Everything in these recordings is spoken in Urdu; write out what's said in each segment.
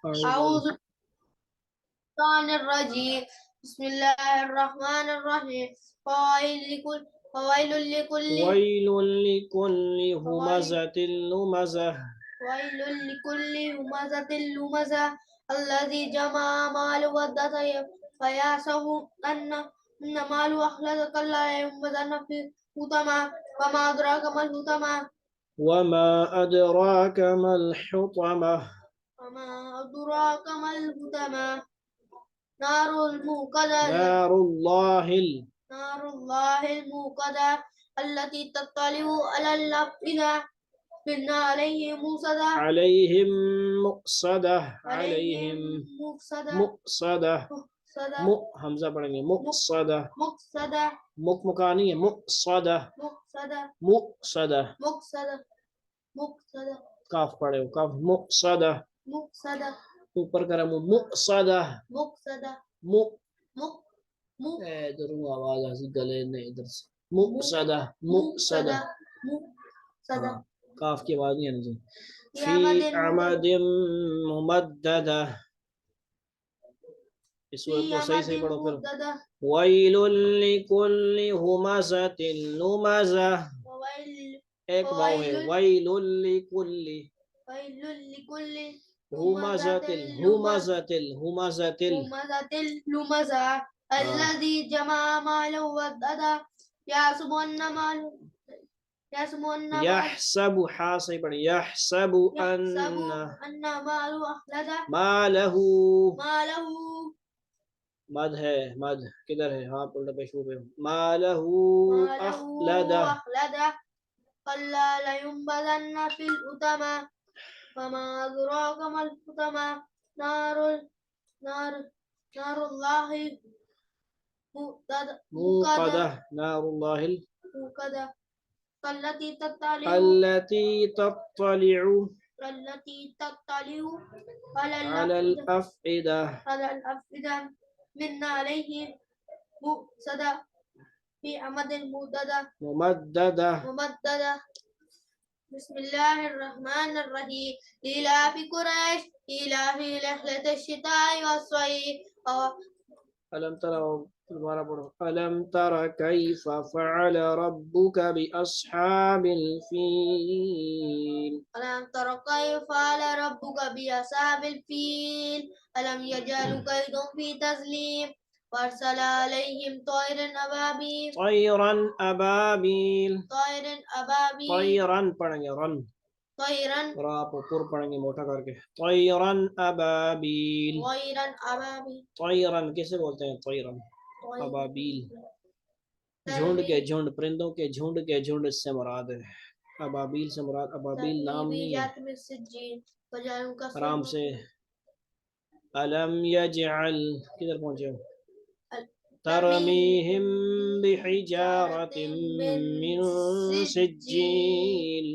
أعوذ بالله الرجيم. بسم الله الرحمن الرحيم. فويل لكل همزة لمزة ويل لكل همزة لمزة الذي جمع ماله وعدده فيحسب أن ماله أخلده كلا لينبذن في الحطمة وما أدراك ما الحطمة وما أدراك ما الحطمة وما أدراك ما الحطمة نار الله الموقدة التي تطلع على الأفئدة إنا عليهم مؤصدة حمزہ پڑھیں گے مقصدہ مک مکانی ہے مقصدہ کاف پڑھے ہو کاف مقصدہ اوپر کرم مقصدہ ادھر آواز ایسی گلے نہیں ادھر سے مقصدہ کاف کی آواز نہیں آنی چاہیے فی عمد ممددہ اس وقت کو صحیح سے پڑھو پھر ویل لکل ہمزۃ لمزہ ایک واو ہے ویل لکل ہمزۃ لمزہ الذی جمع مالا وعددہ يحسب حاصل پڑھیں يحسب ان مالہ مد ہے مد کدھر ہے ہاں پلٹا پیشو پہ مالہ اخلدہ کلا لینبذن فی الحطمہ وما أدراك ما الحطمہ نار اللہ موقدہ نار اللہ الموقدہ التي تطلع على الأفئدة من عليه مؤصدة في عمد ممددة بسم الله الرحمن الرحيم إيلاف قريش إيلافهم رحلة الشتاء والصيف ألم تروا ألم تر كيف فعل ربك بأصحاب الفيل ألم تر كيف فعل ربك بأصحاب الفيل ألم يجعل كيدهم في تضليل وأرسل عليهم طيرا أبابيل طيرا پڑھیں گے رن را پر پڑھیں گے موٹا کر کے طيرا أبابيل طيرا کیسے بولتے ہیں طيرا ابابیل جھنڈ کے جھنڈ پرندوں کے جھنڈ اس سے مراد ہے ابابیل سے مراد ابابیل نام نہیں ہے آرام سے علم یجعل کدھر پہنچے ہو ترمیہم بحجارت من سجیل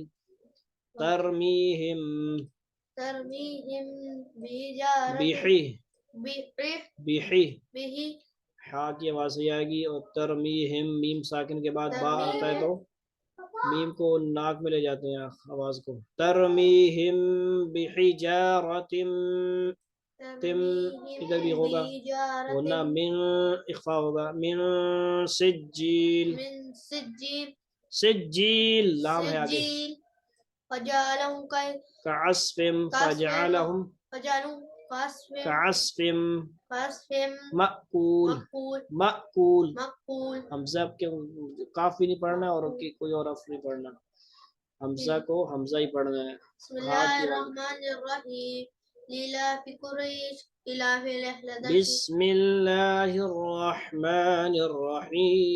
ترمیہم بحی ہا کی آواز سے آئے گی اور ترمیہم میم ساکن کے بعد با آتا ہے تو میم کو ناک میں لے جاتے ہیں آواز کو ترمیہم بحجارت تم ادھر بھی ہوگا ورنہ من اخفا ہوگا من سجیل لام ہے آگے کعصف فجعلہم کعصف مأکول حمزہ کے کاف بھی نہیں پڑھنا اور کوئی اور حرف نہیں پڑھنا حمزہ کو حمزہ ہی پڑھنا ہے بسم اللہ الرحمن الرحیم لإلاف قریش إلاف رحلة بسم اللہ الرحمن الرحیم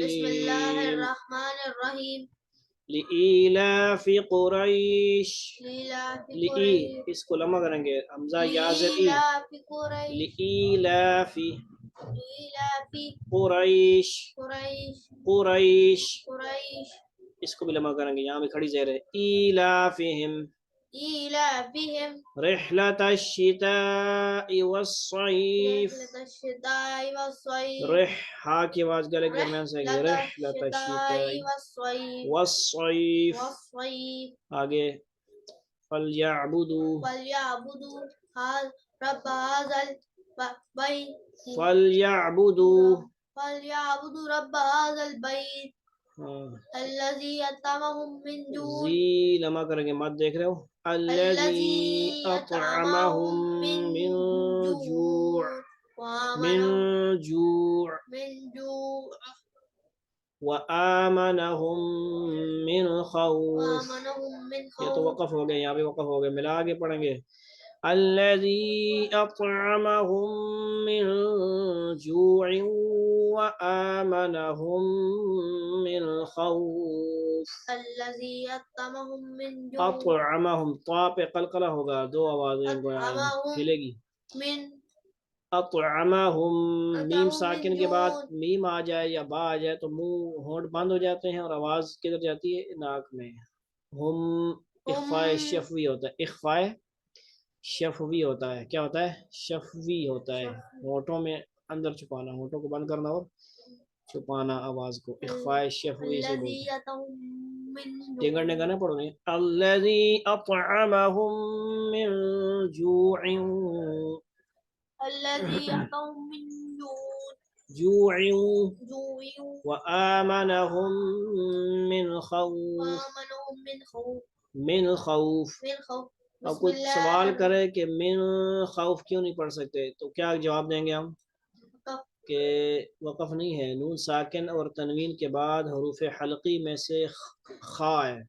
لإلاف قریش لئی اس کو لمبا کریں گے حمزہ یازر ای لإلاف قریش اس کو بھی لمبا کریں گے یہاں بھی کھڑی زیر ہے ایلافہم رحلة الشتاء والصيف رح ہا کی آواز گلے کے درمیان سے آگے رحلة الشتاء والصيف آگے فلیعبدوا رب هذا البيت فليعبدوا رب هذا البيت الذي أطعمهم من جوع زی لما کریں گے مت دیکھ رہے ہو الذي أطعمهم من جوع وآمنهم من خوف یہ تو وقف ہو گئے یہاں بھی وقف ہو گئے ملا کے پڑھیں گے الذي أطعمهم من جوع وآمنهم من خوف الذي أطعمهم من جوع أطعمهم طا پہ قلقلہ ہوگا دو آوازیں ہلے گی من اطعمهم میم ساکن کے بعد میم آ جائے یا با آ جائے تو منہ ہونٹ بند ہو جاتے ہیں اور آواز کدھر جاتی ہے ناک میں ہم اخفاء شفوی ہوتا ہے اخفاء شفوی ہوتا ہے کیا ہوتا ہے شفوی ہوتا ہے ہونٹوں میں اندر چھپانا ہونٹوں کو بند کرنا اور چھپانا آواز کو اخفاء شفوی سے بولتے ڈنگر ڈنگر نہ پڑھو نہیں الذی اطعمهم من جوع الذي أطعمهم من جوع وآمنهم من خوف من خوف اب کچھ سوال کرے کہ من خوف کیوں نہیں پڑھ سکتے تو کیا جواب دیں گے ہم کہ وقف نہیں ہے نون ساکن اور تنوین کے بعد حروف حلقی میں سے خا ہے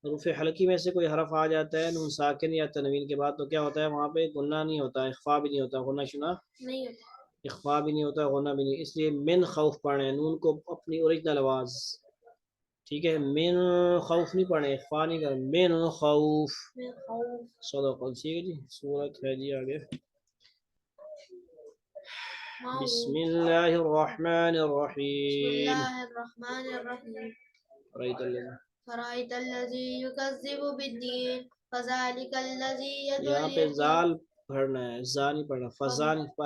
حروف حلقی میں سے کوئی حرف آ جاتا ہے نون ساکن یا تنوین کے بعد تو کیا ہوتا ہے وہاں پہ غنہ نہیں ہوتا اخفا بھی نہیں ہوتا غنہ شنا نہیں ہوتا اخفا بھی نہیں ہوتا غنہ بھی نہیں اس لیے من خوف پڑھیں نون کو اپنی اوریجنل آواز ٹھیک ہے من خوف نہیں پڑھیں اخفا نہیں کریں من خوف صدق ٹھیک ہے جی سورت ہے جی آگے بسم اللہ الرحمن الرحیم فرأيت الذي يكذب بالدين فذلك الذي يدعو یہاں پہ زال پڑھنا ہے زا نہیں پڑھنا فذلك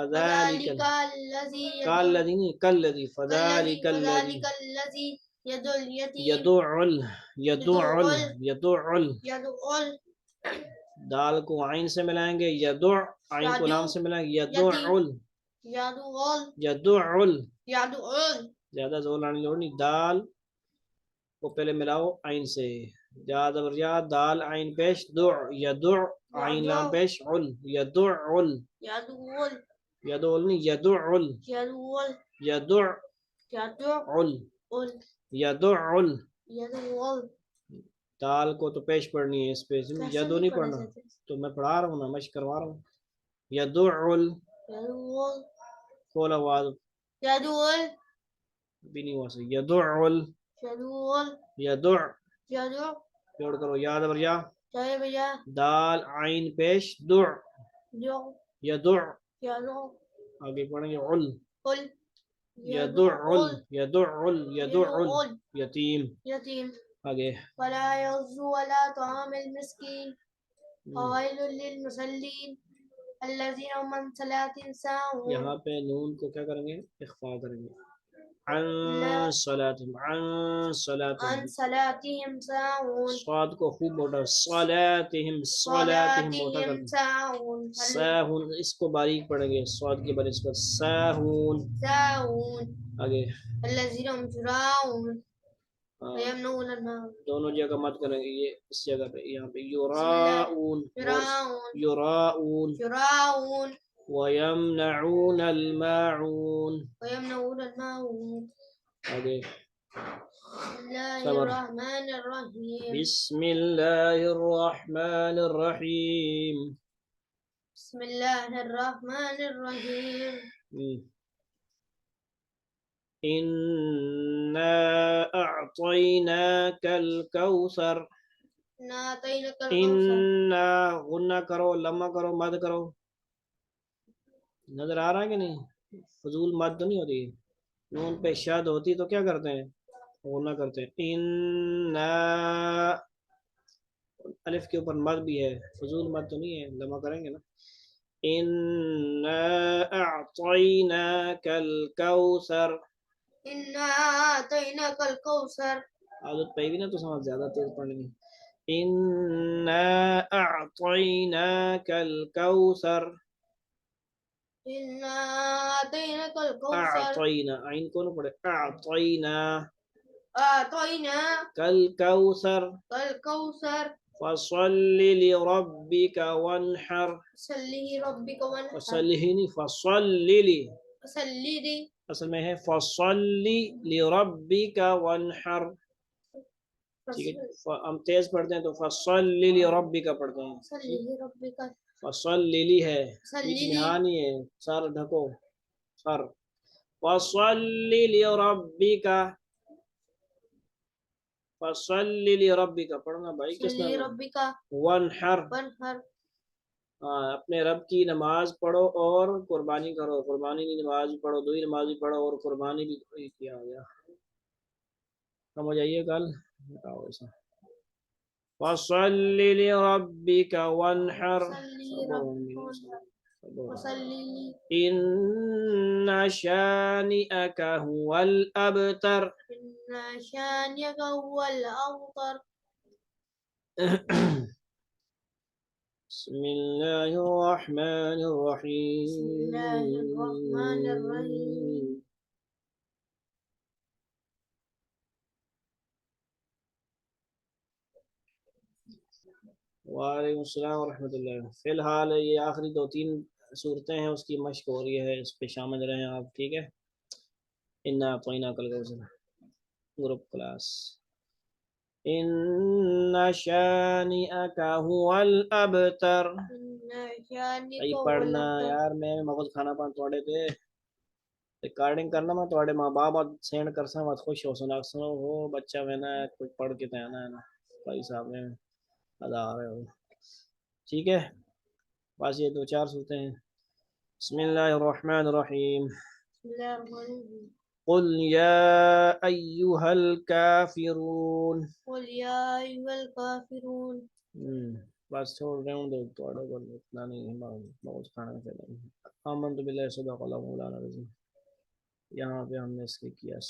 الذي نہیں کالذي فذلك الذي يدعو دال کو عین سے ملائیں گے یدع عین کو لام سے ملائیں گے یدعو زیادہ زور لانے لوڑ نہیں دال کو پہلے ملاؤ عین سے یا دال عین پیش دع یدع عین لام پیش عل یدع نہیں یدع دال کو تو پیش پڑھنی ہے اس پہ یدو نہیں پڑھنا تو میں پڑھا رہا ہوں نا مشق کروا رہا ہوں یدع کھول آواز بھی نہیں ہوا سکتا یدع جوڑ کرو یاد بریا دال عین پیش دع یدع آگے پڑھیں گے عل یدع یتیم آگے ولا يغزو ولا طعام المسكين وويل للمصلين الذين هم عن صلاتهم ساهون یہاں پہ نون کو کیا کریں گے اخفا کریں گے عن صلاتهم ساهون صاد کو خوب موٹا صلاتهم موٹا کریں ساهون اس کو باریک پڑھیں گے صاد کی بنسبت ساهون آگے الذين هم يراءون دونوں جگہ مت کریں گے یہ اس جگہ پہ یہاں پہ یراؤن ویمنعون الماعون آگے بسم اللہ الرحمن الرحیم إنا أعطيناك الكوثر إنا غنہ کرو لمہ کرو مد کرو نظر آ رہا ہے کہ نہیں فضول مد تو نہیں ہوتی نون پہ شاد ہوتی تو کیا کرتے ہیں غنہ کرتے ہیں إنا الف کے اوپر مد بھی ہے فضول مد تو نہیں ہے لمہ کریں گے نا إنا أعطيناك الكوثر إنا أعطيناك الكوثر عادت پہ بھی نا تو سمجھ زیادہ تیز پڑھنے میں إنا أعطيناك الكوثر إنا أعطيناك الكوثر أعطينا عين كونه پڑھے أعطينا كالكوثر الكوثر فصل لربك وانحر صل لربك وانحر فصلي فصل لي صل لي اصل میں ہے فصل لربك وانحر ٹھیک ہے ہم تیز پڑھتے ہیں تو فصل لربك پڑھتے ہیں صل لربك فصل لی ہے بیچ میں ہاں نہیں ہے سر ڈھکو سر فصل لربك فصل لربك پڑھنا بھائی کس نے لربك وانحر وانحر اپنے رب کی نماز پڑھو اور قربانی کرو قربانی کی نماز بھی پڑھو دوئی نماز بھی پڑھو اور قربانی بھی کیا گیا سمجھ آئیے کل بتاؤ ایسا فصل لربك وانحر إن شانئك هو الأبتر إن شانئك هو الأبتر بسم الله الرحمن الرحيم بسم الله الرحمن الرحيم وعلیکم السلام ورحمۃ اللہ فی الحال یہ آخری 2-3 صورتیں ہیں اس کی مشق ہو رہی ہے اس پہ شامل رہیں آپ ٹھیک ہے انا اعطیناک الکوثر گروپ کلاس ان شانئک هو الابتر صحیح پڑھنا یار میں مغز کھانا پان توڑے تے ریکارڈنگ کرنا میں توڑے ماں باپ سینڈ کرسا مت خوش ہو سنا سنو وہ بچہ میں نا کچھ پڑھ کے تے آنا ہے نا بھائی صاحب نے ادا آ رہے ہو ٹھیک ہے بس یہ 2-4 صورتیں ہیں بسم اللہ الرحمن الرحیم قل یا ایہا الکافرون قل یا ایہا الکافرون بس چھوڑ رہے ہوں دو توڑے کو اتنا نہیں ہے بہت کھانا چاہیے آمنت باللہ صدق اللہ مولانا رضی یہاں پہ ہم نے اس کے کیا